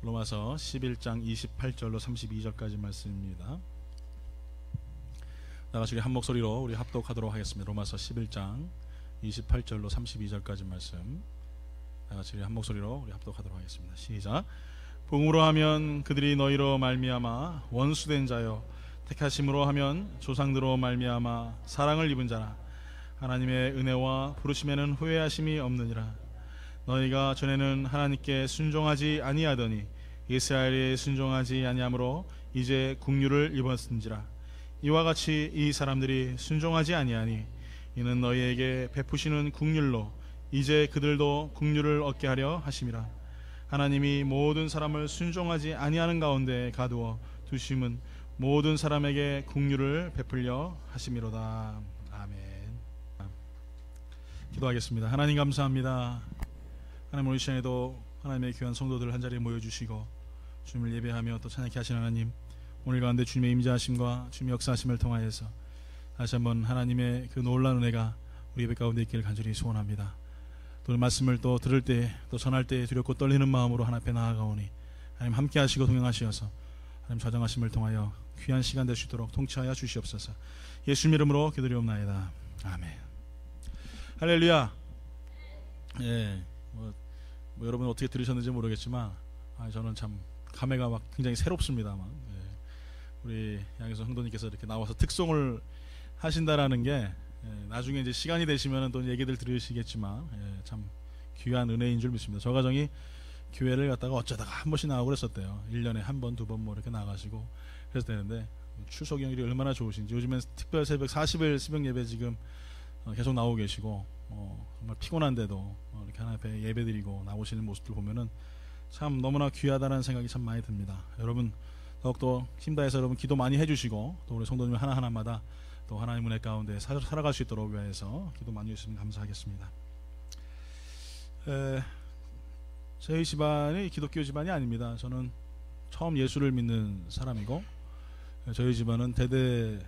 로마서 11장 28절로 32절까지 말씀입니다. 나같이 한 목소리로 우리 합독하도록 하겠습니다. 로마서 11장 28절로 32절까지 말씀 나같이 한 목소리로 우리 합독하도록 하겠습니다. 시작. 복음으로 하면 그들이 너희로 말미암아 원수된 자요, 택하심으로 하면 조상들로 말미암아 사랑을 입은 자라. 하나님의 은혜와 부르심에는 후회하심이 없느니라. 너희가 전에는 하나님께 순종하지 아니하더니 이스라엘에 순종하지 아니하므로 이제 국류를 입었은지라. 이와 같이 이 사람들이 순종하지 아니하니 이는 너희에게 베푸시는 국률로 이제 그들도 국류를 얻게 하려 하심이라. 하나님이 모든 사람을 순종하지 아니하는 가운데 가두어 두심은 모든 사람에게 국류를 베풀려 하심이로다. 아멘. 기도하겠습니다. 하나님 감사합니다. 하나님, 오늘 시간에도 하나님의 귀한 성도들 한자리에 모여주시고 주님을 예배하며 또 찬양케 하시는 하나님, 오늘 가운데 주님의 임재하심과 주님의 역사하심을 통하여서 다시 한번 하나님의 그 놀라운 은혜가 우리 예배 가운데 있기를 간절히 소원합니다. 또 말씀을 또 들을 때 또 전할 때 두렵고 떨리는 마음으로 하나님 앞에 나아가오니 하나님 함께 하시고 동행하시어서 하나님 좌정하심을 통하여 귀한 시간 될 수 있도록 통치하여 주시옵소서. 예수님 이름으로 기도리옵나이다. 아멘. 할렐루야. 예, 뭐 여러분 어떻게 들으셨는지 모르겠지만 저는 참 감회가 막 굉장히 새롭습니다만, 우리 양에서 흥도님께서 이렇게 나와서 특송을 하신다라는 게 나중에 이제 시간이 되시면 또 얘기들 들으시겠지만 참 귀한 은혜인 줄 믿습니다. 저 가정이 교회를 갔다가 어쩌다가 한 번씩 나오고 그랬었대요. 1년에 한 번, 두 번 뭐 이렇게 나가시고 그랬었는데 출석 연일이 얼마나 좋으신지. 요즘엔 특별 새벽 40일 새벽 예배 지금 계속 나오고 계시고 정말 피곤한데도 이렇게 하나님 앞에 예배드리고 나오시는 모습들 보면은 참 너무나 귀하다는 생각이 참 많이 듭니다. 여러분 더욱더 힘다해서 여러분 기도 많이 해주시고 또 우리 성도님 하나하나마다 또 하나님 은혜 가운데 살아갈 수 있도록 위하여서 기도 많이 해주시면 감사하겠습니다. 저희 집안이 기독교 집안이 아닙니다. 저는 처음 예수를 믿는 사람이고, 저희 집안은 대대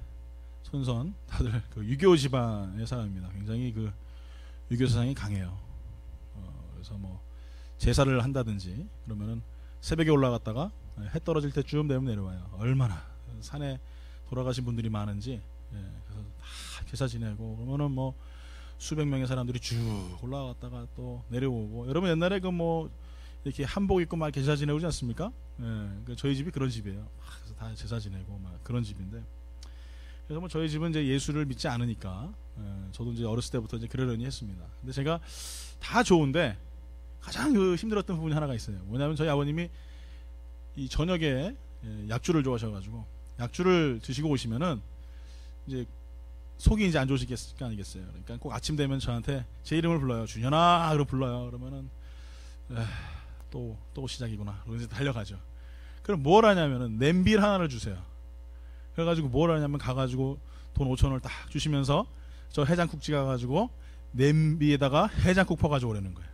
손선 다들 그 유교 집안의 사람입니다. 굉장히 그 유교 사상이 강해요. 그래서 뭐 제사를 한다든지 그러면은 새벽에 올라갔다가 해 떨어질 때쯤 되면 내려와요. 얼마나 산에 돌아가신 분들이 많은지. 그래서 다 제사 지내고 그러면은 뭐 수백 명의 사람들이 쭉 올라갔다가 또 내려오고. 여러분 옛날에 그 뭐 이렇게 한복 입고 막 제사 지내고 그러지 않습니까? 저희 집이 그런 집이에요. 그래서 다 제사 지내고 막 그런 집인데, 그래서 뭐 저희 집은 이제 예수를 믿지 않으니까 저도 이제 어렸을 때부터 이제 그러려니 했습니다. 근데 제가 다 좋은데 가장 그 힘들었던 부분이 하나가 있어요. 뭐냐면 저희 아버님이 이 저녁에 약주를 좋아하셔가지고 약주를 드시고 오시면은 이제 속이 이제 안 좋으실 거 아니겠어요. 그러니까 꼭 아침 되면 저한테 제 이름을 불러요. 준현아, 그러고 불러요. 그러면은 또 시작이구나. 그러고 이제 달려가죠. 그럼 뭘 하냐면은 냄비를 하나를 주세요. 그래가지고 뭘 하냐면 가가지고 돈 5,000원을 딱 주시면서 저 해장국집 가가지고 냄비에다가 해장국 퍼가지고 오라는 거예요.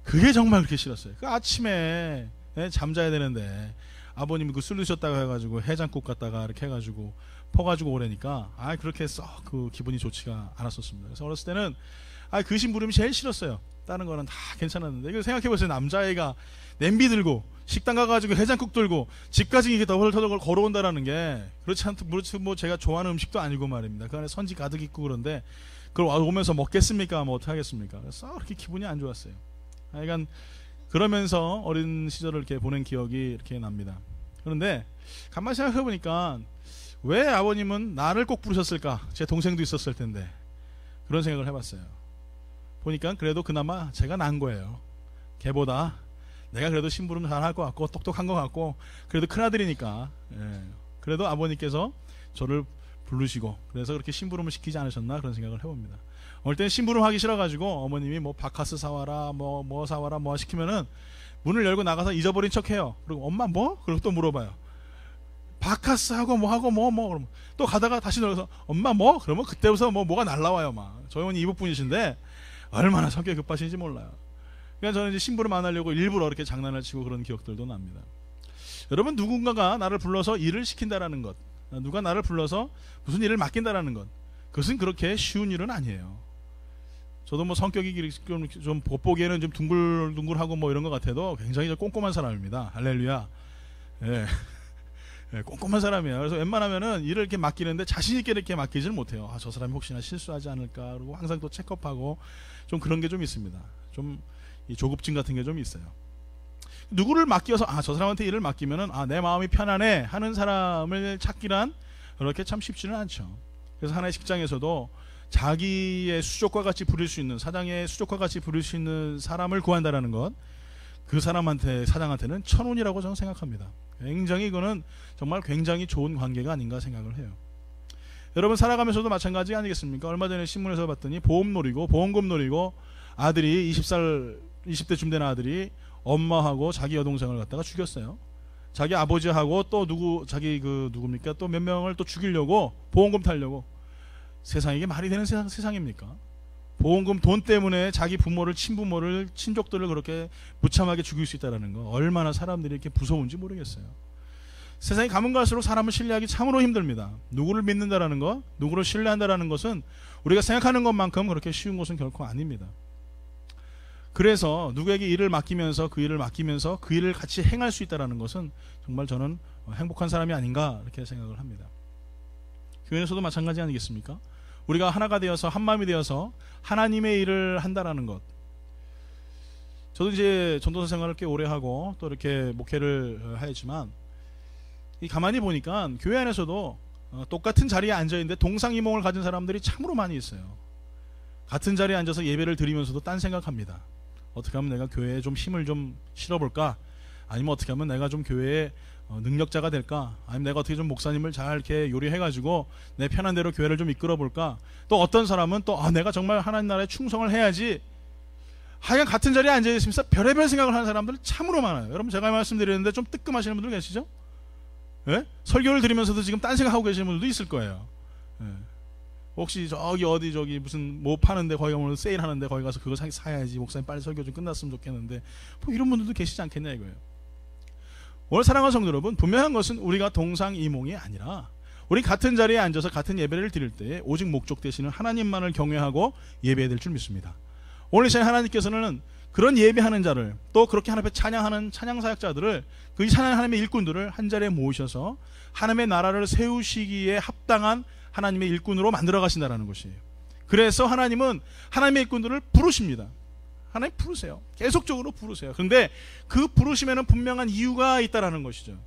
그게 정말 그렇게 싫었어요. 그 아침에 잠자야 되는데 아버님이 그 술 드셨다고 해가지고 해장국 갖다가 이렇게 해가지고 퍼가지고 오라니까 그렇게 썩 그 기분이 좋지가 않았었습니다. 그래서 어렸을 때는 그 심부름이 제일 싫었어요. 다른 거는 다 괜찮았는데, 이거 생각해보세요. 남자애가 냄비 들고 식당 가가지고 해장국 들고 집까지 이게 더덜더덜 걸어온다라는 게 그렇지 뭐 제가 좋아하는 음식도 아니고 말입니다. 그 안에 선지 가득 있고 그런데 그걸 오면서 먹겠습니까? 뭐 어떡하겠습니까? 그래서 그렇게 기분이 안 좋았어요. 하여간 그러면서 어린 시절을 이렇게 보낸 기억이 이렇게 납니다. 그런데 가만히 생각해보니까 왜 아버님은 나를 꼭 부르셨을까? 제 동생도 있었을 텐데. 그런 생각을 해봤어요. 보니까 그래도 그나마 제가 난 거예요. 걔보다 내가 그래도 심부름 잘할 것 같고 똑똑한 것 같고 그래도 큰아들이니까 그래도 아버님께서 저를 부르시고 그래서 그렇게 심부름을 시키지 않으셨나 그런 생각을 해봅니다. 어느 때는 심부름 하기 싫어가지고 어머님이 뭐 바카스 사와라 뭐 사와라 뭐 시키면은 문을 열고 나가서 잊어버린 척해요. 그리고 엄마 뭐? 그리고 또 물어봐요. 바카스 하고 뭐 하고 뭐 그러면 또 가다가 다시 들어서 엄마 뭐? 그러면 그때부터 뭐가 날라와요. 막 저희 어머니 이북분이신데 얼마나 성격이 급하신지 몰라요. 그러니까 저는 이제 심부름 안 하려고 일부러 이렇게 장난을 치고 그런 기억들도 납니다. 여러분, 누군가가 나를 불러서 일을 시킨다라는 것, 누가 나를 불러서 무슨 일을 맡긴다라는 것, 그것은 그렇게 쉬운 일은 아니에요. 저도 뭐 성격이 좀 겉보기에는 좀 둥글둥글하고 뭐 이런 것 같아도 굉장히 꼼꼼한 사람입니다. 할렐루야. 예. 예, 꼼꼼한 사람이에요. 그래서 웬만하면은 일을 이렇게 맡기는데 자신 있게 이렇게 맡기질 못해요. 저 사람이 혹시나 실수하지 않을까. 그리고 항상 또 체크업하고 좀 그런 게 좀 있습니다. 좀 이 조급증 같은 게 좀 있어요. 누구를 맡겨서 저 사람한테 일을 맡기면은 내 마음이 편안해 하는 사람을 찾기란 그렇게 참 쉽지는 않죠. 그래서 하나의 직장에서도 자기의 수족과 같이 부릴 수 있는, 사장의 수족과 같이 부릴 수 있는 사람을 구한다라는 것, 그 사장한테는 천운이라고 저는 생각합니다. 굉장히 이거는 정말 굉장히 좋은 관계가 아닌가 생각을 해요. 여러분 살아가면서도 마찬가지 아니겠습니까? 얼마 전에 신문에서 봤더니 보험금 노리고 아들이 20대쯤 된 아들이 엄마하고 자기 여동생을 갖다가 죽였어요. 자기 아버지하고 또 누굽니까? 또 몇 명을 또 죽이려고 보험금 타려고. 세상에 이게 말이 되는 세상입니까? 보험금 돈 때문에 자기 부모를, 친부모를, 친족들을 그렇게 무참하게 죽일 수 있다는 거, 얼마나 사람들이 이렇게 무서운지 모르겠어요. 세상에 가면 갈수록 사람을 신뢰하기 참으로 힘듭니다. 누구를 믿는다라는 것, 누구를 신뢰한다라는 것은 우리가 생각하는 것만큼 그렇게 쉬운 것은 결코 아닙니다. 그래서 누구에게 일을 맡기면서 그 일을 같이 행할 수 있다는 것은 정말 저는 행복한 사람이 아닌가 이렇게 생각을 합니다. 교회에서도 마찬가지 아니겠습니까? 우리가 하나가 되어서 한 마음이 되어서 하나님의 일을 한다라는 것. 저도 이제 전도사 생활을 꽤 오래 하고 또 이렇게 목회를 하였지만 가만히 보니까 교회 안에서도 똑같은 자리에 앉아있는데 동상이몽을 가진 사람들이 참으로 많이 있어요. 같은 자리에 앉아서 예배를 드리면서도 딴 생각합니다. 어떻게 하면 내가 교회에 좀 힘을 좀 실어볼까? 아니면 어떻게 하면 내가 좀 교회에 능력자가 될까? 아니면 내가 어떻게 좀 목사님을 잘 이렇게 요리해가지고 내 편한 대로 교회를 좀 이끌어볼까? 또 어떤 사람은 또 내가 정말 하나님 나라에 충성을 해야지. 하여간 같은 자리에 앉아있으면서 별의별 생각을 하는 사람들 참으로 많아요. 여러분 제가 말씀드렸는데 좀 뜨끔하시는 분들 계시죠? 예? 설교를 드리면서도 지금 딴 생각하고 계시는 분들도 있을 거예요. 예. 혹시 저기 무슨 뭐 파는데 거기 가면 세일하는데 거기 가서 그거 사야지, 목사님 빨리 설교 좀 끝났으면 좋겠는데, 뭐 이런 분들도 계시지 않겠냐 이거예요. 오늘 사랑하는 성도 여러분, 분명한 것은 우리가 동상이몽이 아니라 우리 같은 자리에 앉아서 같은 예배를 드릴 때 오직 목적 되시는 하나님만을 경외하고 예배해야 될 줄 믿습니다. 오늘 이 시간에 하나님께서는 그런 예배하는 자를, 또 그렇게 하나님 앞에 찬양하는 찬양사역자들을, 그 하나님의 일꾼들을 한 자리에 모으셔서 하나님의 나라를 세우시기에 합당한 하나님의 일꾼으로 만들어 가신다는 것이에요. 그래서 하나님은 하나님의 일꾼들을 부르십니다. 하나님 부르세요. 계속적으로 부르세요. 그런데 그 부르심에는 분명한 이유가 있다라는 것이죠.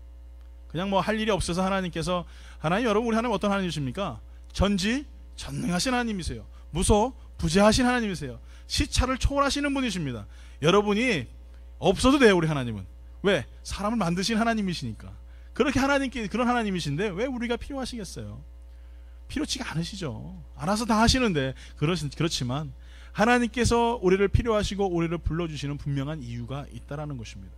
그냥 뭐 할 일이 없어서 하나님께서, 여러분 우리 하나님 어떤 하나님이십니까? 전능하신 하나님이세요. 부재하신 하나님이세요. 시차를 초월하시는 분이십니다. 여러분이 없어도 돼요. 우리 하나님은. 왜? 사람을 만드신 하나님이시니까. 그렇게 그런 하나님이신데 왜 우리가 필요하시겠어요? 필요치가 않으시죠. 알아서 다 하시는데. 그렇지만 하나님께서 우리를 필요하시고 우리를 불러주시는 분명한 이유가 있다라는 것입니다.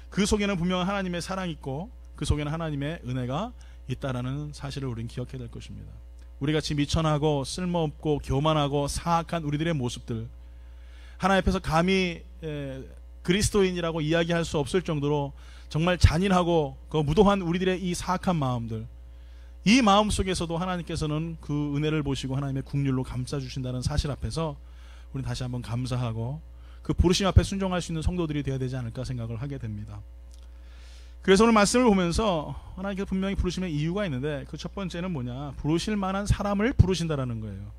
그 속에는 분명한 하나님의 사랑이 있고 그 속에는 하나님의 은혜가 있다라는 사실을 우리는 기억해야 될 것입니다. 우리같이 미천하고 쓸모없고 교만하고 사악한 우리들의 모습들, 하나님 앞에서 감히 그리스도인이라고 이야기할 수 없을 정도로 정말 잔인하고 그 무도한 우리들의 이 사악한 마음들, 이 마음 속에서도 하나님께서는 그 은혜를 보시고 하나님의 국률로 감싸주신다는 사실 앞에서 우리는 다시 한번 감사하고 그 부르심 앞에 순종할 수 있는 성도들이 되어야 되지 않을까 생각을 하게 됩니다. 그래서 오늘 말씀을 보면서 하나님께서 분명히 부르심의 이유가 있는데, 그 첫 번째는 뭐냐? 부르실 만한 사람을 부르신다라는 거예요.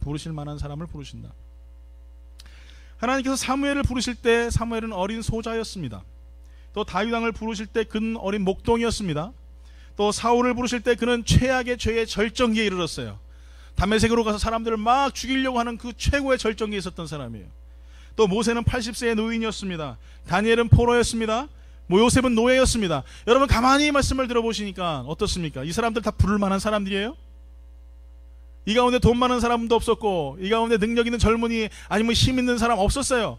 부르실 만한 사람을 부르신다. 하나님께서 사무엘을 부르실 때 사무엘은 어린 소자였습니다. 또 다윗 왕을 부르실 때 그는 어린 목동이었습니다. 또 사울을 부르실 때 그는 최악의 죄의 절정기에 이르렀어요. 다메섹으로 가서 사람들을 막 죽이려고 하는 그 최고의 절정기에 있었던 사람이에요. 또 모세는 80세의 노인이었습니다. 다니엘은 포로였습니다. 요셉은 노예였습니다. 여러분 가만히 말씀을 들어보시니까 어떻습니까? 이 사람들 다 부를 만한 사람들이에요? 이 가운데 돈 많은 사람도 없었고, 이 가운데 능력 있는 젊은이 아니면 힘 있는 사람 없었어요.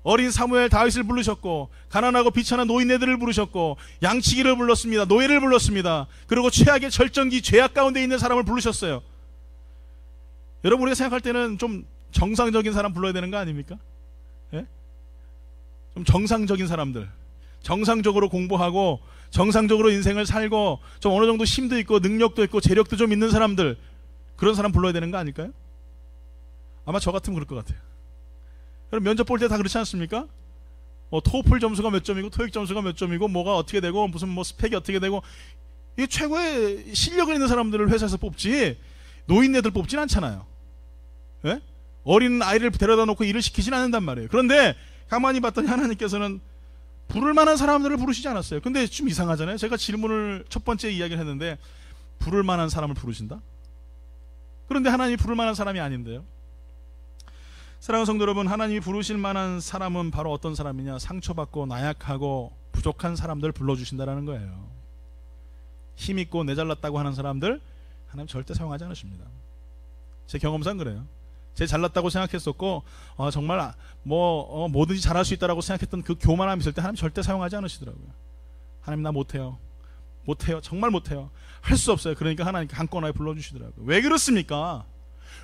어린 사무엘 다윗을 부르셨고, 가난하고 비천한 노인네들을 부르셨고, 양치기를 불렀습니다. 노예를 불렀습니다. 그리고 최악의 절정기 죄악 가운데 있는 사람을 부르셨어요. 여러분 우리가 생각할 때는 좀 정상적인 사람 불러야 되는 거 아닙니까? 예? 좀 정상적인 사람들, 정상적으로 공부하고 정상적으로 인생을 살고 좀 어느 정도 힘도 있고 능력도 있고 재력도 좀 있는 사람들, 그런 사람 불러야 되는 거 아닐까요? 아마 저 같으면 그럴 것 같아요. 그럼 면접 볼 때 다 그렇지 않습니까? 토플 점수가 몇 점이고 토익 점수가 몇 점이고 뭐가 어떻게 되고 무슨 뭐 스펙이 어떻게 되고, 이게 최고의 실력을 있는 사람들을 회사에서 뽑지 노인네들 뽑진 않잖아요. 예? 어린 아이를 데려다 놓고 일을 시키진 않는단 말이에요. 그런데 가만히 봤더니 하나님께서는 부를 만한 사람들을 부르시지 않았어요. 근데 좀 이상하잖아요. 제가 질문을 첫 번째 이야기를 했는데 부를 만한 사람을 부르신다? 그런데 하나님이 부를 만한 사람이 아닌데요. 사랑하는 성도 여러분, 하나님이 부르실 만한 사람은 바로 어떤 사람이냐? 상처받고 나약하고 부족한 사람들 불러주신다라는 거예요. 힘있고 내잘났다고 하는 사람들 하나님 절대 사용하지 않으십니다. 제 경험상 그래요. 제 잘났다고 생각했었고 정말 뭐든지 잘할 수 있다라고 생각했던 그 교만함이 있을 때 하나님 절대 사용하지 않으시더라고요. 하나님 나 못해요, 정말 못해요, 할 수 없어요. 그러니까 하나님께 한꺼번에 불러주시더라고요. 왜 그렇습니까?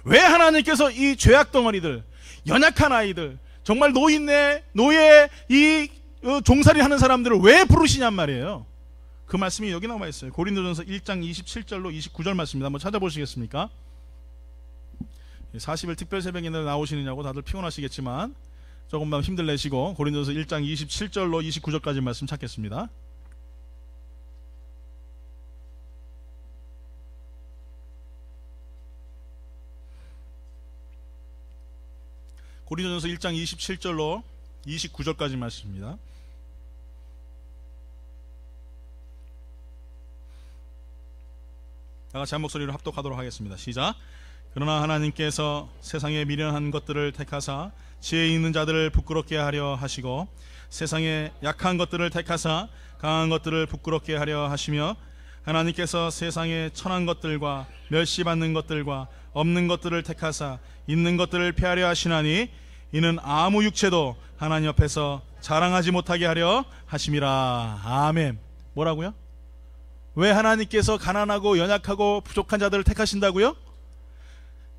왜 하나님께서 이 죄악 덩어리들, 연약한 아이들, 정말 노예 이 종살이 하는 사람들을 왜 부르시냔 말이에요. 그 말씀이 여기 나와 있어요. 고린도전서 1장 27절로 29절 말씀입니다. 한번 찾아보시겠습니까? 40일 특별 새벽에 나오시느냐고 다들 피곤하시겠지만 조금만 힘들 내시고 고린도전서 1장 27절로 29절까지 말씀 찾겠습니다. 고린도전서 1장 27절로 29절까지 말씀입니다. 다같이 한 목소리로 합독하도록 하겠습니다. 시작. 그러나 하나님께서 세상에 미련한 것들을 택하사 지혜 있는 자들을 부끄럽게 하려 하시고 세상에 약한 것들을 택하사 강한 것들을 부끄럽게 하려 하시며 하나님께서 세상에 천한 것들과 멸시받는 것들과 없는 것들을 택하사 있는 것들을 폐하려 하시나니 이는 아무 육체도 하나님 앞에서 자랑하지 못하게 하려 하심이라. 아멘. 뭐라고요? 왜 하나님께서 가난하고 연약하고 부족한 자들을 택하신다고요?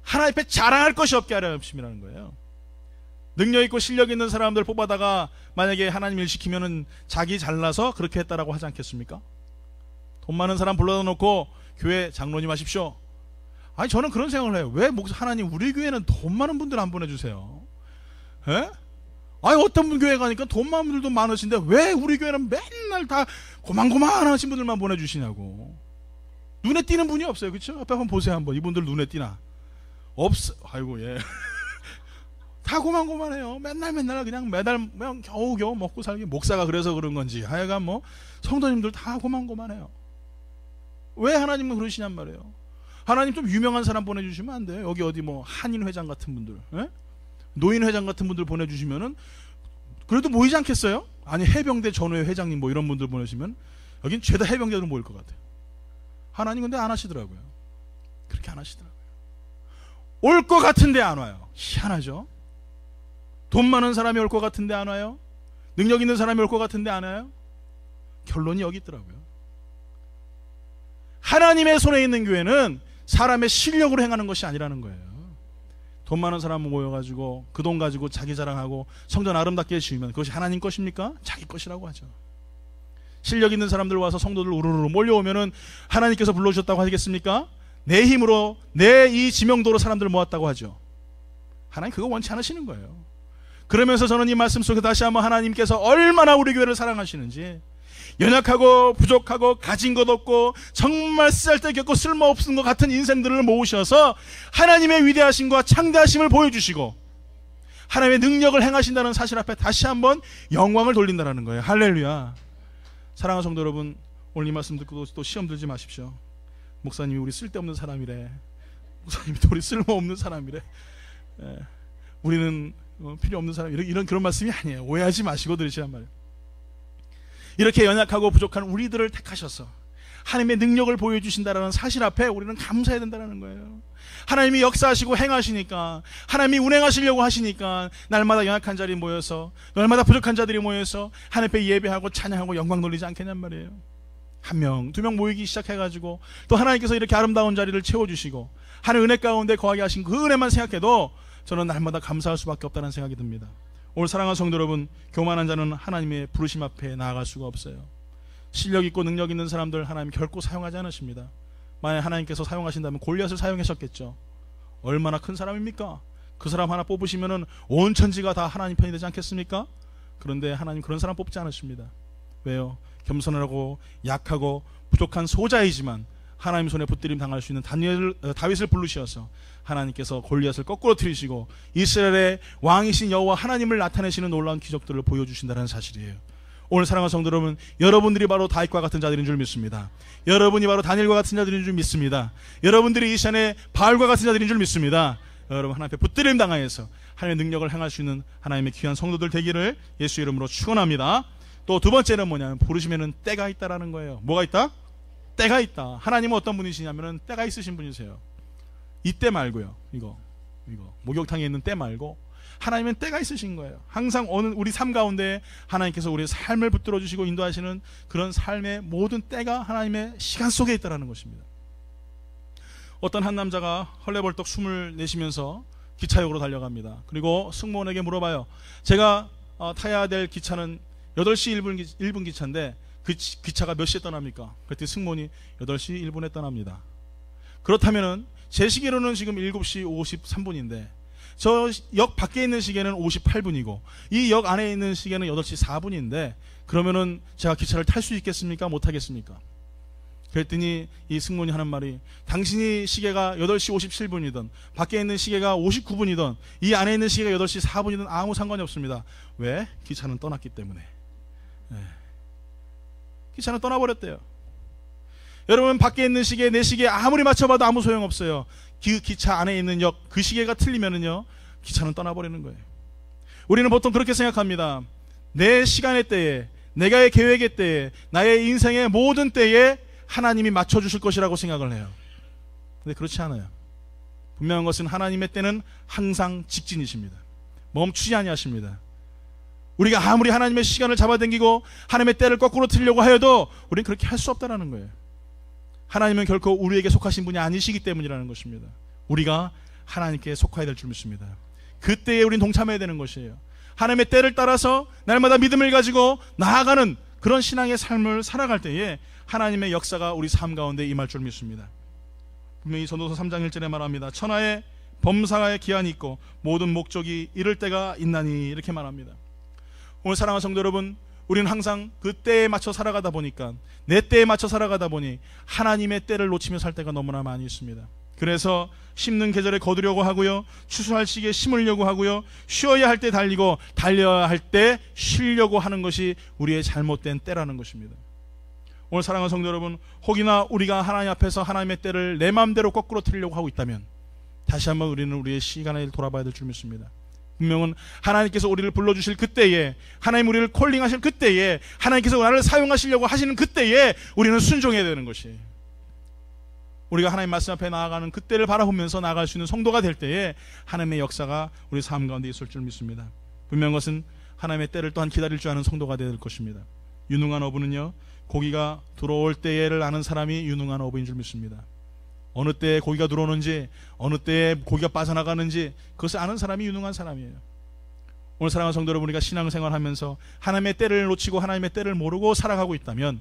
하나님 앞에 자랑할 것이 없게 하려 하심이라는 거예요. 능력 있고 실력 있는 사람들 뽑아다가 만약에 하나님 일 시키면은 자기 잘나서 그렇게 했다라고 하지 않겠습니까? 돈 많은 사람 불러다 놓고 교회 장로님 하십시오. 아니 저는 그런 생각을 해요. 왜 하나님 우리 교회는 돈 많은 분들 안 보내주세요? 에? 아니 어떤 분 교회 가니까 돈 많은 분들도 많으신데 왜 우리 교회는 맨날 다 고만고만하신 분들만 보내주시냐고. 눈에 띄는 분이 없어요. 그렇죠? 앞에 한번 보세요. 한번 이분들 눈에 띄나? 없어. 아이고 예. 다 고만고만해요. 맨날 그냥 매달 겨우겨우 먹고 살기. 목사가 그래서 그런 건지 하여간 뭐 성도님들 다 고만고만해요. 왜 하나님은 그러시냔 말이에요. 하나님 좀 유명한 사람 보내주시면 안 돼요? 여기 어디 뭐 한인 회장 같은 분들, 에? 노인 회장 같은 분들 보내주시면은 그래도 모이지 않겠어요? 아니 해병대 전후회 회장님 뭐 이런 분들 보내시면 여긴 죄다 해병대로 모일 것 같아요. 하나님 근데 안 하시더라고요. 그렇게 안 하시더라고요. 올 것 같은데 안 와요. 희한하죠? 돈 많은 사람이 올 것 같은데 안 와요? 능력 있는 사람이 올 것 같은데 안 와요? 결론이 여기 있더라고요. 하나님의 손에 있는 교회는 사람의 실력으로 행하는 것이 아니라는 거예요. 돈 많은 사람 모여가지고 그 돈 가지고 자기 자랑하고 성전 아름답게 지으면 그것이 하나님 것입니까? 자기 것이라고 하죠. 실력 있는 사람들 와서 성도들 우르르 몰려오면은 하나님께서 불러주셨다고 하겠습니까? 내 힘으로 내 이 지명도로 사람들을 모았다고 하죠. 하나님 그거 원치 않으시는 거예요. 그러면서 저는 이 말씀 속에 다시 한번 하나님께서 얼마나 우리 교회를 사랑하시는지, 연약하고 부족하고 가진 것 없고 정말 쓰잘데없고 쓸모없는 것 같은 인생들을 모으셔서 하나님의 위대하심과 창대하심을 보여주시고 하나님의 능력을 행하신다는 사실 앞에 다시 한번 영광을 돌린다는 거예요. 할렐루야. 사랑하는 성도 여러분, 오늘 이 말씀 듣고 또 시험 들지 마십시오. 목사님이 우리 쓸데없는 사람이래, 목사님이 우리 쓸모없는 사람이래, 우리는 필요 없는 사람, 이런 그런 말씀이 아니에요. 오해하지 마시고 들으시란 말이에요. 이렇게 연약하고 부족한 우리들을 택하셔서 하나님의 능력을 보여주신다는 사실 앞에 우리는 감사해야 된다는 거예요. 하나님이 역사하시고 행하시니까, 하나님이 운행하시려고 하시니까 날마다 연약한 자들이 모여서, 날마다 부족한 자들이 모여서 하나님 앞에 예배하고 찬양하고 영광 돌리지 않겠냔 말이에요. 한 명, 두 명 모이기 시작해가지고 또 하나님께서 이렇게 아름다운 자리를 채워주시고 하나님 은혜 가운데 거하게 하신 그 은혜만 생각해도 저는 날마다 감사할 수밖에 없다는 생각이 듭니다. 오늘 사랑하는 성도 여러분, 교만한 자는 하나님의 부르심 앞에 나아갈 수가 없어요. 실력 있고 능력 있는 사람들 하나님 결코 사용하지 않으십니다. 만약 하나님께서 사용하신다면 골리앗을 사용하셨겠죠. 얼마나 큰 사람입니까? 그 사람 하나 뽑으시면은 온 천지가 다 하나님 편이 되지 않겠습니까? 그런데 하나님 그런 사람 뽑지 않으십니다. 왜요? 겸손하고 약하고 부족한 소자이지만 하나님 손에 붙들림 당할 수 있는 다윗을 부르셔서 하나님께서 골리앗을 거꾸로 들이시고 이스라엘의 왕이신 여호와 하나님을 나타내시는 놀라운 기적들을 보여주신다는 사실이에요. 오늘 사랑하는 성도 여러분, 여러분들이 바로 다윗과 같은 자들인 줄 믿습니다. 여러분이 바로 다니엘과 같은 자들인 줄 믿습니다. 여러분들이 이 시간에 바알과 같은 자들인 줄 믿습니다. 여러분 하나님 앞에 붙들림 당하여서 하나님의 능력을 행할 수 있는 하나님의 귀한 성도들 되기를 예수 이름으로 축원합니다. 또 두 번째는 뭐냐면 부르시면은 때가 있다라는 거예요. 뭐가 있다? 때가 있다. 하나님은 어떤 분이시냐면은 때가 있으신 분이세요. 이때 말고요. 이거 목욕탕에 있는 때 말고 하나님은 때가 있으신 거예요. 항상 우리 삶 가운데 하나님께서 우리의 삶을 붙들어 주시고 인도하시는 그런 삶의 모든 때가 하나님의 시간 속에 있다는 것입니다. 어떤 한 남자가 헐레벌떡 숨을 내쉬면서 기차역으로 달려갑니다. 그리고 승무원에게 물어봐요. 제가 타야 될 기차는 8시 1분 기차인데 그 기차가 몇 시에 떠납니까? 그랬더니 승무원이 8시 1분에 떠납니다. 그렇다면은 제 시계로는 지금 7시 53분인데 저 역 밖에 있는 시계는 58분이고 이 역 안에 있는 시계는 8시 4분인데 그러면은 제가 기차를 탈 수 있겠습니까? 못 하겠습니까? 그랬더니 이 승무원이 하는 말이 당신이 시계가 8시 57분이든 밖에 있는 시계가 59분이든 이 안에 있는 시계가 8시 4분이든 아무 상관이 없습니다. 왜? 기차는 떠났기 때문에. 기차는 떠나버렸대요. 여러분 밖에 있는 시계 내 시계에 아무리 맞춰봐도 아무 소용없어요. 그 기차 안에 있는 역 그 시계가 틀리면은요 기차는 떠나버리는 거예요. 우리는 보통 그렇게 생각합니다. 내 시간의 때에 내가의 계획의 때에 나의 인생의 모든 때에 하나님이 맞춰주실 것이라고 생각을 해요. 근데 그렇지 않아요. 분명한 것은 하나님의 때는 항상 직진이십니다. 멈추지 아니하십니다. 우리가 아무리 하나님의 시간을 잡아당기고 하나님의 때를 거꾸로 틀려고 하여도 우리는 그렇게 할 수 없다는 거예요. 하나님은 결코 우리에게 속하신 분이 아니시기 때문이라는 것입니다. 우리가 하나님께 속해야 될 줄 믿습니다. 그때에 우리는 동참해야 되는 것이에요. 하나님의 때를 따라서 날마다 믿음을 가지고 나아가는 그런 신앙의 삶을 살아갈 때에 하나님의 역사가 우리 삶 가운데 임할 줄 믿습니다. 분명히 전도서 3장 1절에 말합니다. 천하에 범사의 기한이 있고 모든 목적이 이를 때가 있나니 이렇게 말합니다. 오늘 사랑하는 성도 여러분, 우리는 항상 그 때에 맞춰 살아가다 보니까 내 때에 맞춰 살아가다 보니 하나님의 때를 놓치며 살 때가 너무나 많이 있습니다. 그래서 심는 계절에 거두려고 하고요, 추수할 시기에 심으려고 하고요, 쉬어야 할 때 달리고 달려야 할 때 쉬려고 하는 것이 우리의 잘못된 때라는 것입니다. 오늘 사랑하는 성도 여러분, 혹이나 우리가 하나님 앞에서 하나님의 때를 내 마음대로 거꾸로 틀려고 하고 있다면 다시 한번 우리는 우리의 시간을 돌아봐야 될 줄 믿습니다. 분명은 하나님께서 우리를 불러주실 그때에, 하나님 우리를 콜링하실 그때에, 하나님께서 나를 사용하시려고 하시는 그때에 우리는 순종해야 되는 것이에요. 우리가 하나님 말씀 앞에 나아가는 그때를 바라보면서 나아갈 수 있는 성도가 될 때에 하나님의 역사가 우리 삶 가운데 있을 줄 믿습니다. 분명한 것은 하나님의 때를 또한 기다릴 줄 아는 성도가 될 것입니다. 유능한 어부는요, 고기가 들어올 때를 아는 사람이 유능한 어부인 줄 믿습니다. 어느 때에 고기가 들어오는지, 어느 때에 고기가 빠져나가는지 그것을 아는 사람이 유능한 사람이에요. 오늘 사랑하는 성도 여러분, 우리가 신앙생활 하면서 하나님의 때를 놓치고 하나님의 때를 모르고 살아가고 있다면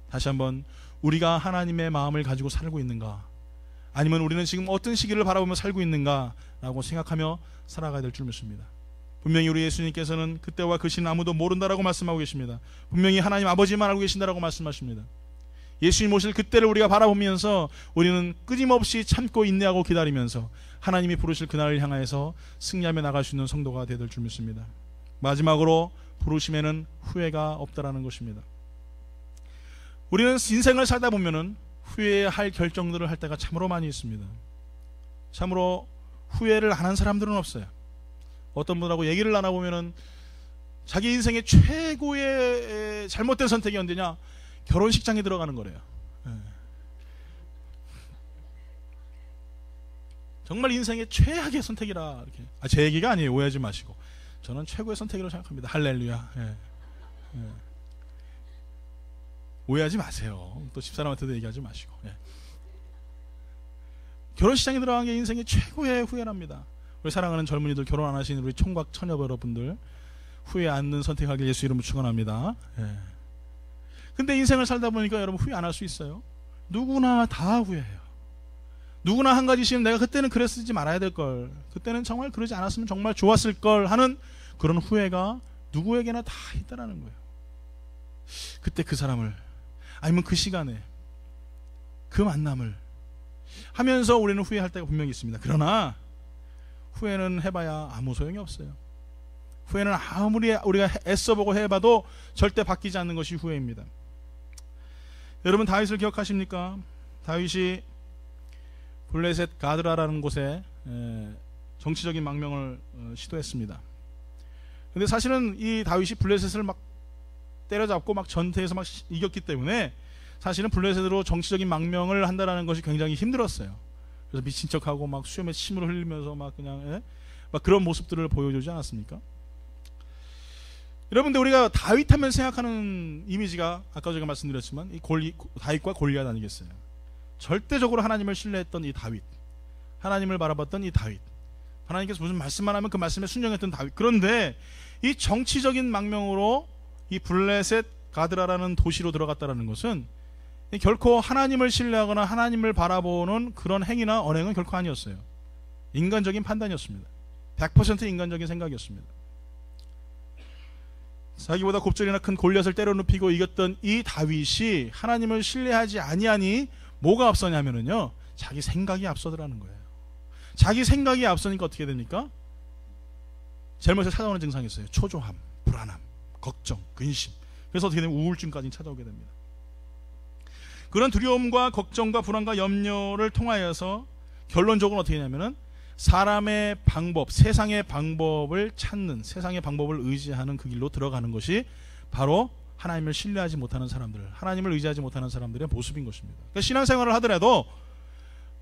다시 한번 우리가 하나님의 마음을 가지고 살고 있는가, 아니면 우리는 지금 어떤 시기를 바라보며 살고 있는가 라고 생각하며 살아가야 될 줄 믿습니다. 분명히 우리 예수님께서는 그때와 그 시는 아무도 모른다라고 말씀하고 계십니다. 분명히 하나님 아버지만 알고 계신다라고 말씀하십니다. 예수님 오실 그때를 우리가 바라보면서 우리는 끊임없이 참고 인내하고 기다리면서 하나님이 부르실 그날을 향하여서 승리하며 나갈 수 있는 성도가 되어야 될 줄 믿습니다. 마지막으로 부르심에는 후회가 없다라는 것입니다. 우리는 인생을 살다 보면은 후회할 결정들을 할 때가 참으로 많이 있습니다. 참으로 후회를 안 한 사람들은 없어요. 어떤 분하고 얘기를 나눠보면은 자기 인생의 최고의 잘못된 선택이 언제냐? 결혼식장에 들어가는 거래요. 정말 인생의 최악의 선택이라 이렇게. 제 얘기가 아니에요. 오해하지 마시고. 저는 최고의 선택이라고 생각합니다. 할렐루야. 오해하지 마세요. 또 집사람한테도 얘기하지 마시고. 결혼식장에 들어간 게 인생의 최고의 후회랍니다. 우리 사랑하는 젊은이들, 결혼 안 하시는 우리 총각 처녀 여러분들, 후회 않는 선택하길 예수 이름으로 축원합니다. 근데 인생을 살다 보니까 여러분 후회 안 할 수 있어요? 누구나 다 후회해요. 누구나 한 가지씩 내가 그때는 그랬지 말아야 될 걸, 그때는 정말 그러지 않았으면 정말 좋았을 걸 하는 그런 후회가 누구에게나 다 있다라는 거예요. 그때 그 사람을, 아니면 그 시간에 그 만남을 하면서 우리는 후회할 때가 분명히 있습니다. 그러나 후회는 해봐야 아무 소용이 없어요. 후회는 아무리 우리가 애써보고 해봐도 절대 바뀌지 않는 것이 후회입니다. 여러분, 다윗을 기억하십니까? 다윗이 블레셋 가드라라는 곳에 정치적인 망명을 시도했습니다. 근데 사실은 이 다윗이 블레셋을 막 때려잡고 막 전투에서 막 이겼기 때문에 사실은 블레셋으로 정치적인 망명을 한다라는 것이 굉장히 힘들었어요. 그래서 미친 척하고 막 수염에 침을 흘리면서 막 그냥 막 그런 모습들을 보여주지 않았습니까? 여러분들, 우리가 다윗 하면 생각하는 이미지가 아까 제가 말씀드렸지만 이 다윗과 골리앗 아니겠어요? 절대적으로 하나님을 신뢰했던 이 다윗, 하나님을 바라봤던 이 다윗, 하나님께서 무슨 말씀만 하면 그 말씀에 순종했던 다윗. 그런데 이 정치적인 망명으로 이 블레셋 가드라라는 도시로 들어갔다는 것은 결코 하나님을 신뢰하거나 하나님을 바라보는 그런 행위나 언행은 결코 아니었어요. 인간적인 판단이었습니다. 100% 인간적인 생각이었습니다. 자기보다 곱절이나 큰 골리앗을 때려눕히고 이겼던 이 다윗이 하나님을 신뢰하지 아니하니 뭐가 앞서냐면요, 자기 생각이 앞서더라는 거예요. 자기 생각이 앞서니까 어떻게 됩니까? 제일 먼저 찾아오는 증상이 있어요. 초조함, 불안함, 걱정, 근심. 그래서 어떻게 되면 우울증까지 찾아오게 됩니다. 그런 두려움과 걱정과 불안과 염려를 통하여서 결론적으로 어떻게 되냐면은 사람의 방법, 세상의 방법을 찾는, 세상의 방법을 의지하는 그 길로 들어가는 것이 바로 하나님을 신뢰하지 못하는 사람들, 하나님을 의지하지 못하는 사람들의 모습인 것입니다. 그러니까 신앙생활을 하더라도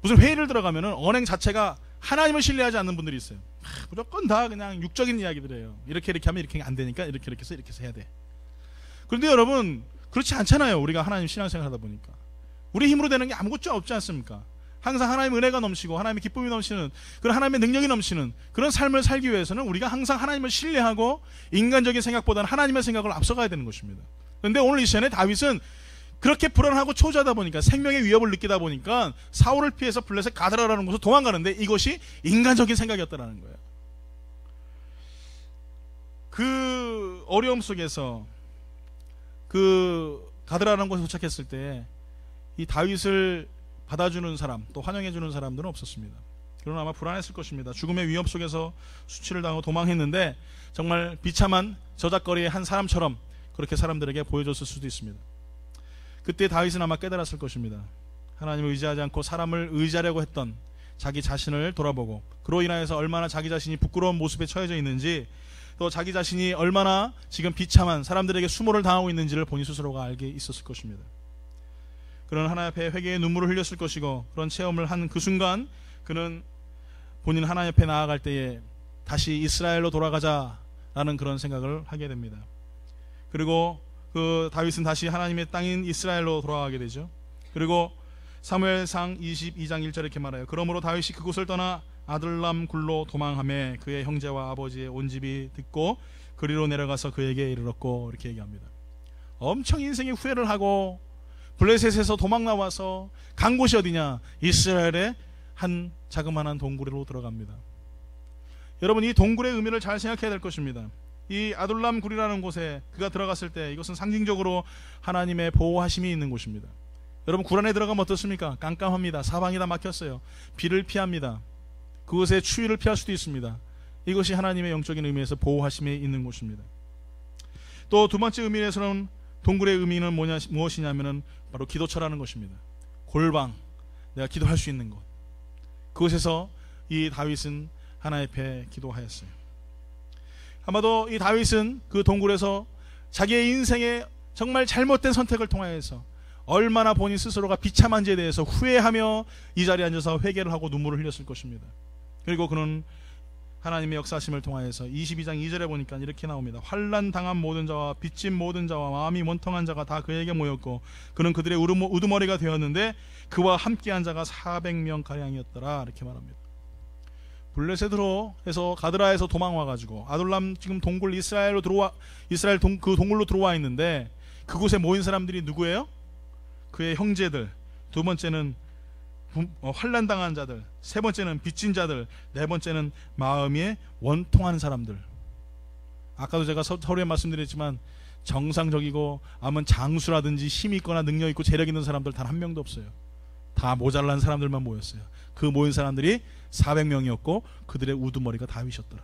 무슨 회의를 들어가면은 언행 자체가 하나님을 신뢰하지 않는 분들이 있어요. 무조건 다 그냥 육적인 이야기들이에요. 이렇게 하면 이렇게 안 되니까 이렇게 해서 해야 돼. 그런데 여러분, 그렇지 않잖아요. 우리가 하나님 신앙생활 하다 보니까 우리 힘으로 되는 게 아무것도 없지 않습니까? 항상 하나님의 은혜가 넘치고 하나님의 기쁨이 넘치는, 그런 하나님의 능력이 넘치는 그런 삶을 살기 위해서는 우리가 항상 하나님을 신뢰하고 인간적인 생각보다는 하나님의 생각을 앞서가야 되는 것입니다. 그런데 오늘 이 시간에 다윗은 그렇게 불안하고 초조하다 보니까, 생명의 위협을 느끼다 보니까 사울을 피해서 블레셋 가드라라는 곳으로 도망가는데 이것이 인간적인 생각이었다는 거예요. 그 어려움 속에서 그 가드라라는 곳에 도착했을 때 이 다윗을 받아주는 사람, 또 환영해주는 사람들은 없었습니다. 그러나 아마 불안했을 것입니다. 죽음의 위협 속에서 수치를 당하고 도망했는데 정말 비참한 저작거리의 한 사람처럼 그렇게 사람들에게 보여줬을 수도 있습니다. 그때 다윗은 아마 깨달았을 것입니다. 하나님을 의지하지 않고 사람을 의지하려고 했던 자기 자신을 돌아보고, 그로 인하여서 얼마나 자기 자신이 부끄러운 모습에 처해져 있는지, 또 자기 자신이 얼마나 지금 비참한 사람들에게 수모를 당하고 있는지를 본인 스스로가 알게 있었을 것입니다. 그런 하나님 앞에 회개의 눈물을 흘렸을 것이고, 그런 체험을 한 그 순간 그는 본인 하나님 앞에 나아갈 때에 다시 이스라엘로 돌아가자라는 그런 생각을 하게 됩니다. 그리고 그 다윗은 다시 하나님의 땅인 이스라엘로 돌아가게 되죠. 그리고 사무엘상 22장 1절에 이렇게 말해요. 그러므로 다윗이 그곳을 떠나 아들람 굴로 도망하매 그의 형제와 아버지의 온 집이 듣고 그리로 내려가서 그에게 이르렀고, 이렇게 얘기합니다. 엄청 인생의 후회를 하고 블레셋에서 도망 나와서 간 곳이 어디냐? 이스라엘의 한 자그마한 동굴로 들어갑니다. 여러분, 이 동굴의 의미를 잘 생각해야 될 것입니다. 이 아둘람 굴이라는 곳에 그가 들어갔을 때 이것은 상징적으로 하나님의 보호하심이 있는 곳입니다. 여러분, 굴 안에 들어가면 어떻습니까? 깜깜합니다. 사방이 다 막혔어요. 비를 피합니다. 그곳에 추위를 피할 수도 있습니다. 이것이 하나님의 영적인 의미에서 보호하심이 있는 곳입니다. 또 두 번째 의미에서는 동굴의 의미는 무엇이냐면은 바로 기도처라는 것입니다. 골방, 내가 기도할 수 있는 곳. 그곳에서 이 다윗은 하나님 앞에 기도하였어요. 아마도 이 다윗은 그 동굴에서 자기의 인생의 정말 잘못된 선택을 통하여서 얼마나 본인 스스로가 비참한지에 대해서 후회하며 이 자리에 앉아서 회개를 하고 눈물을 흘렸을 것입니다. 그리고 그는 하나님의 역사하심을 통하여서 22장 2절에 보니까 이렇게 나옵니다. 환난 당한 모든 자와 빚진 모든 자와 마음이 원통한 자가 다 그에게 모였고 그는 그들의 우두머리가 되었는데 그와 함께한 자가 400명 가량이었더라, 이렇게 말합니다. 블레셋으로 해서 가드라에서 도망와가지고 아둘람 지금 동굴 이스라엘 그 동굴로 들어와 있는데 그곳에 모인 사람들이 누구예요? 그의 형제들, 두 번째는 환난 당한 자들, 세 번째는 빚진 자들, 네 번째는 마음이 원통한 사람들. 아까도 제가 서두에 말씀드렸지만 정상적이고 아무튼 장수라든지 힘이 있거나 능력 있고 재력 있는 사람들 단 한 명도 없어요. 다 모자란 사람들만 모였어요. 그 모인 사람들이 400명이었고 그들의 우두머리가 다윗이었더라.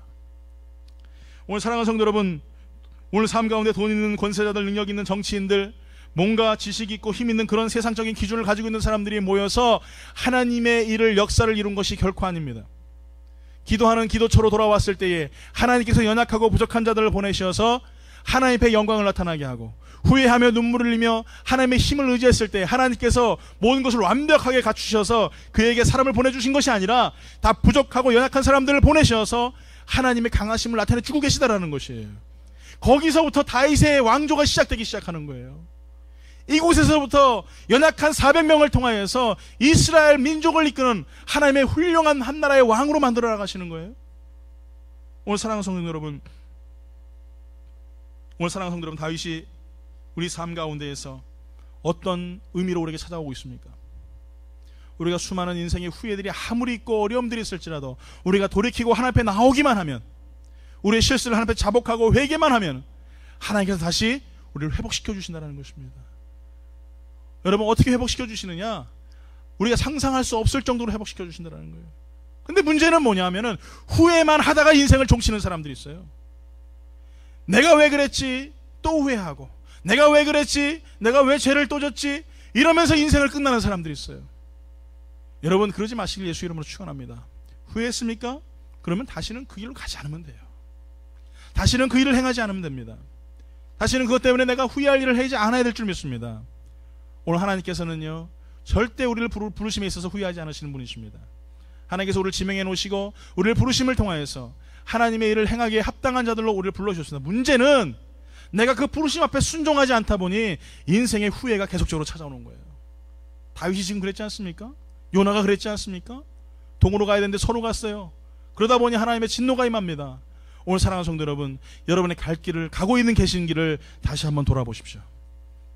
오늘 사랑하는 성도 여러분, 오늘 삶 가운데 돈 있는 권세자들, 능력 있는 정치인들, 뭔가 지식 있고 힘 있는 그런 세상적인 기준을 가지고 있는 사람들이 모여서 하나님의 일을, 역사를 이룬 것이 결코 아닙니다. 기도하는 기도처로 돌아왔을 때에 하나님께서 연약하고 부족한 자들을 보내셔서 하나님 앞에 영광을 나타나게 하고, 후회하며 눈물을 흘리며 하나님의 힘을 의지했을 때 하나님께서 모든 것을 완벽하게 갖추셔서 그에게 사람을 보내주신 것이 아니라 다 부족하고 연약한 사람들을 보내셔서 하나님의 강하심을 나타내 주고 계시다라는 것이에요. 거기서부터 다윗의 왕조가 시작되기 시작하는 거예요. 이곳에서부터 연약한 400명을 통하여서 이스라엘 민족을 이끄는 하나님의 훌륭한 한 나라의 왕으로 만들어 나가시는 거예요. 오늘 사랑하는 성도 여러분, 다윗이 우리 삶 가운데에서 어떤 의미로 우리에게 찾아오고 있습니까? 우리가 수많은 인생의 후회들이 아무리 있고 어려움들이 있을지라도 우리가 돌이키고 하나님 앞에 나오기만 하면, 우리의 실수를 하나님 앞에 자복하고 회개만 하면 하나님께서 다시 우리를 회복시켜 주신다는 것입니다. 여러분, 어떻게 회복시켜 주시느냐? 우리가 상상할 수 없을 정도로 회복시켜 주신다는 거예요. 근데 문제는 뭐냐면은 후회만 하다가 인생을 종치는 사람들이 있어요. 내가 왜 그랬지? 또 후회하고, 내가 왜 그랬지? 내가 왜 죄를 또 졌지? 이러면서 인생을 끝나는 사람들이 있어요. 여러분, 그러지 마시길 예수 이름으로 축원합니다. 후회했습니까? 그러면 다시는 그 길로 가지 않으면 돼요. 다시는 그 일을 행하지 않으면 됩니다. 다시는 그것 때문에 내가 후회할 일을 하지 않아야 될 줄 믿습니다. 오늘 하나님께서는요, 절대 우리를 부르심에 있어서 후회하지 않으시는 분이십니다. 하나님께서 우리를 지명해 놓으시고 우리를 부르심을 통하여서 하나님의 일을 행하기에 합당한 자들로 우리를 불러주셨습니다. 문제는 내가 그 부르심 앞에 순종하지 않다 보니 인생의 후회가 계속적으로 찾아오는 거예요. 다윗이 지금 그랬지 않습니까? 요나가 그랬지 않습니까? 동으로 가야 되는데 서로 갔어요. 그러다 보니 하나님의 진노가 임합니다. 오늘 사랑하는 성도 여러분, 여러분의 갈 길을, 가고 있는 계신 길을 다시 한번 돌아보십시오.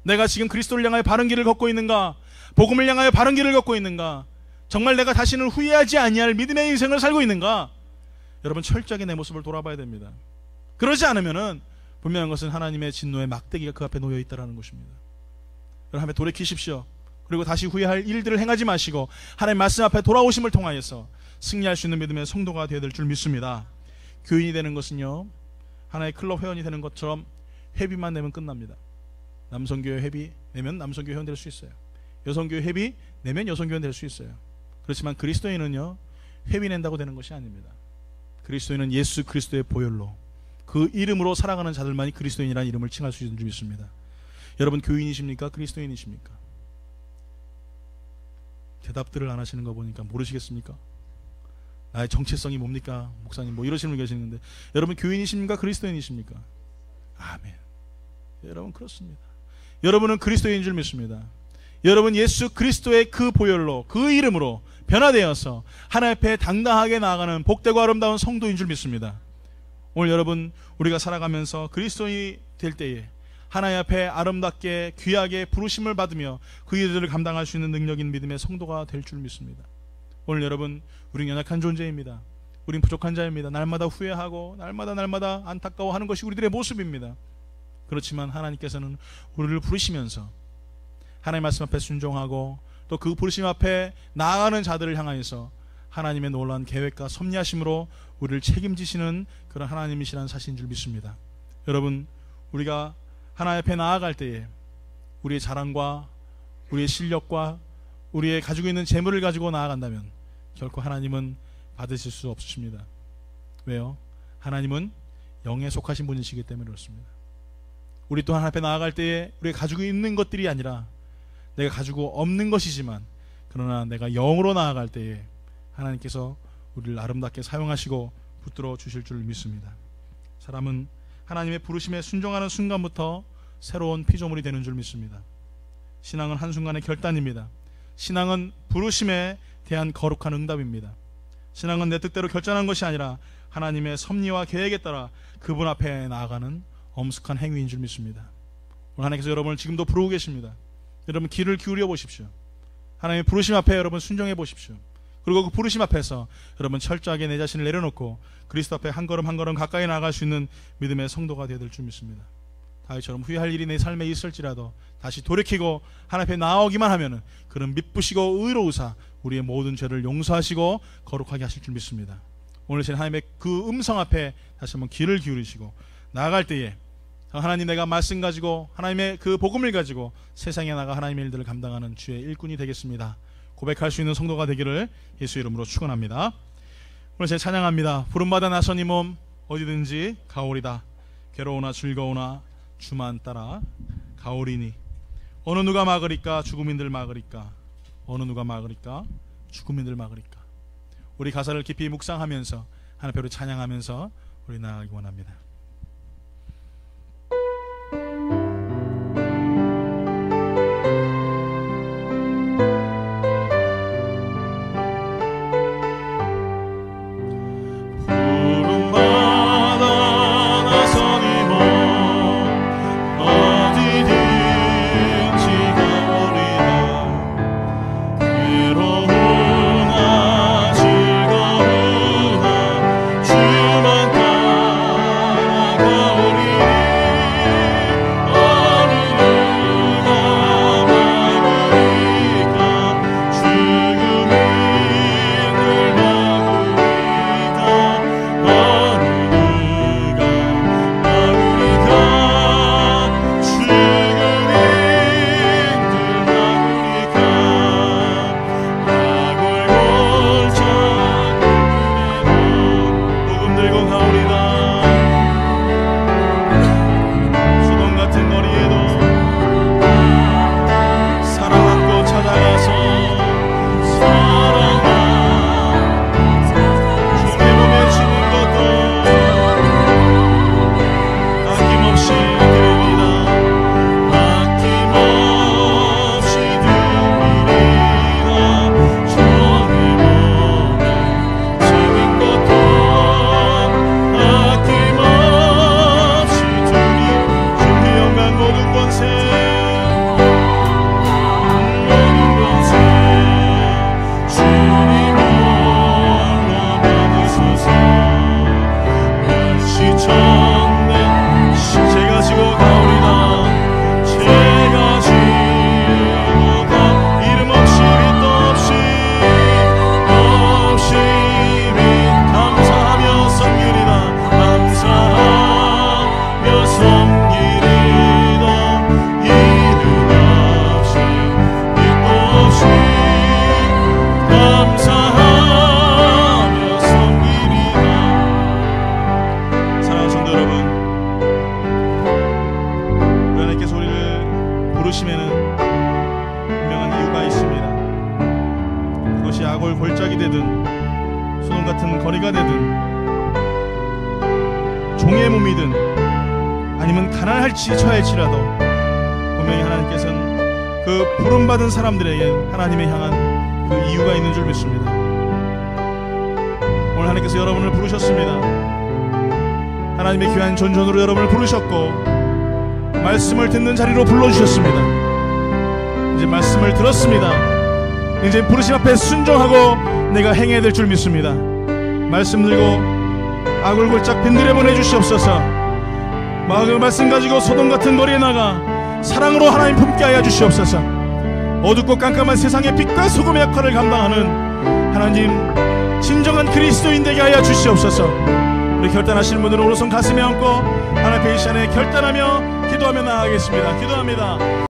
내가 지금 그리스도를 향하여 바른 길을 걷고 있는가? 복음을 향하여 바른 길을 걷고 있는가? 정말 내가 다시는 후회하지 아니할 믿음의 인생을 살고 있는가? 여러분, 철저하게 내 모습을 돌아봐야 됩니다. 그러지 않으면은 분명한 것은 하나님의 진노의 막대기가 그 앞에 놓여 있다는 것입니다. 여러분, 한번 돌이키십시오. 그리고 다시 후회할 일들을 행하지 마시고 하나님 말씀 앞에 돌아오심을 통하여서 승리할 수 있는 믿음의 성도가 되어야 될 줄 믿습니다. 교인이 되는 것은요, 하나의 클럽 회원이 되는 것처럼 회비만 내면 끝납니다. 남성교회 회비 내면 남성교회 회원 될 수 있어요. 여성교회 회비 내면 여성교회 회원 될 수 있어요. 그렇지만 그리스도인은요, 회비 낸다고 되는 것이 아닙니다. 그리스도인은 예수 그리스도의 보혈로, 그 이름으로 살아가는 자들만이 그리스도인이라는 이름을 칭할 수 있는 줄 믿습니다. 여러분, 교인이십니까? 그리스도인이십니까? 대답들을 안 하시는 거 보니까 모르시겠습니까? 나의 정체성이 뭡니까? 목사님 뭐 이러시는 분 계시는데, 여러분 교인이십니까? 그리스도인이십니까? 아멘. 여러분, 그렇습니다. 여러분은 그리스도인인 줄 믿습니다. 여러분, 예수 그리스도의 그 보혈로, 그 이름으로 변화되어서 하나님 앞에 당당하게 나아가는 복되고 아름다운 성도인 줄 믿습니다. 오늘 여러분, 우리가 살아가면서 그리스도인이 될 때에 하나님 앞에 아름답게 귀하게 부르심을 받으며 그 일들을 감당할 수 있는 능력 있는 믿음의 성도가 될 줄 믿습니다. 오늘 여러분, 우리는 연약한 존재입니다. 우린 부족한 자입니다. 날마다 후회하고 날마다 안타까워하는 것이 우리들의 모습입니다. 그렇지만 하나님께서는 우리를 부르시면서 하나님 말씀 앞에 순종하고 또 그 부르심 앞에 나아가는 자들을 향하여서 하나님의 놀라운 계획과 섭리하심으로 우리를 책임지시는 그런 하나님이시라는 사실인 줄 믿습니다. 여러분, 우리가 하나님 앞에 나아갈 때에 우리의 자랑과 우리의 실력과 우리의 가지고 있는 재물을 가지고 나아간다면 결코 하나님은 받으실 수 없으십니다. 왜요? 하나님은 영에 속하신 분이시기 때문에 그렇습니다. 우리 또 하나님 앞에 나아갈 때에 우리가 가지고 있는 것들이 아니라 내가 가지고 없는 것이지만, 그러나 내가 영으로 나아갈 때에 하나님께서 우리를 아름답게 사용하시고 붙들어 주실 줄 믿습니다. 사람은 하나님의 부르심에 순종하는 순간부터 새로운 피조물이 되는 줄 믿습니다. 신앙은 한순간의 결단입니다. 신앙은 부르심에 대한 거룩한 응답입니다. 신앙은 내 뜻대로 결정한 것이 아니라 하나님의 섭리와 계획에 따라 그분 앞에 나아가는 엄숙한 행위인 줄 믿습니다. 오늘 하나님께서 여러분을 지금도 부르고 계십니다. 여러분, 귀를 기울여 보십시오. 하나님의 부르심 앞에 여러분 순종해 보십시오. 그리고 그 부르심 앞에서 여러분 철저하게 내 자신을 내려놓고 그리스도 앞에 한 걸음 한 걸음 가까이 나아갈 수 있는 믿음의 성도가 되어야 될 줄 믿습니다. 다윗처럼 후회할 일이 내 삶에 있을지라도 다시 돌이키고 하나님 앞에 나오기만 하면은 그는 미쁘시고 의로우사 우리의 모든 죄를 용서하시고 거룩하게 하실 줄 믿습니다. 오늘 제 하나님의 그 음성 앞에 다시 한번 귀를 기울이시고 나아갈 때에 하나님, 내가 말씀 가지고 하나님의 그 복음을 가지고 세상에 나가 하나님의 일들을 감당하는 주의 일꾼이 되겠습니다. 고백할 수 있는 성도가 되기를 예수 이름으로 축원합니다. 오늘 제 찬양합니다. 부름받아 나선 이 몸 어디든지 가오리다. 괴로우나 즐거우나 주만 따라 가오리니. 어느 누가 막으리까? 죽음인들 막으리까? 어느 누가 막으리까? 죽음인들 막으리까? 우리 가사를 깊이 묵상하면서 하나님 앞에 찬양하면서 우리 나아가기 원합니다. 종의 몸이든 아니면 가난할지 처할지라도 분명히 하나님께서는 그 부름받은 사람들에게 하나님의 향한 그 이유가 있는 줄 믿습니다. 오늘 하나님께서 여러분을 부르셨습니다. 하나님의 귀한 존존으로 여러분을 부르셨고 말씀을 듣는 자리로 불러주셨습니다. 이제 말씀을 들었습니다. 이제 부르심 앞에 순종하고 내가 행해야 될 줄 믿습니다. 말씀 들고 악을 골짝 빈들에 보내주시옵소서. 마음의 말씀 가지고 소돔 같은 거리에 나가 사랑으로 하나님 품게 하여 주시옵소서. 어둡고 깜깜한 세상의 빛과 소금의 역할을 감당하는 하나님 진정한 그리스도인 되게 하여 주시옵소서. 우리 결단하시는 분들은 오른손 가슴에 얹고 하나님 앞에 이 시간에 결단하며 기도하며 나아가겠습니다. 기도합니다.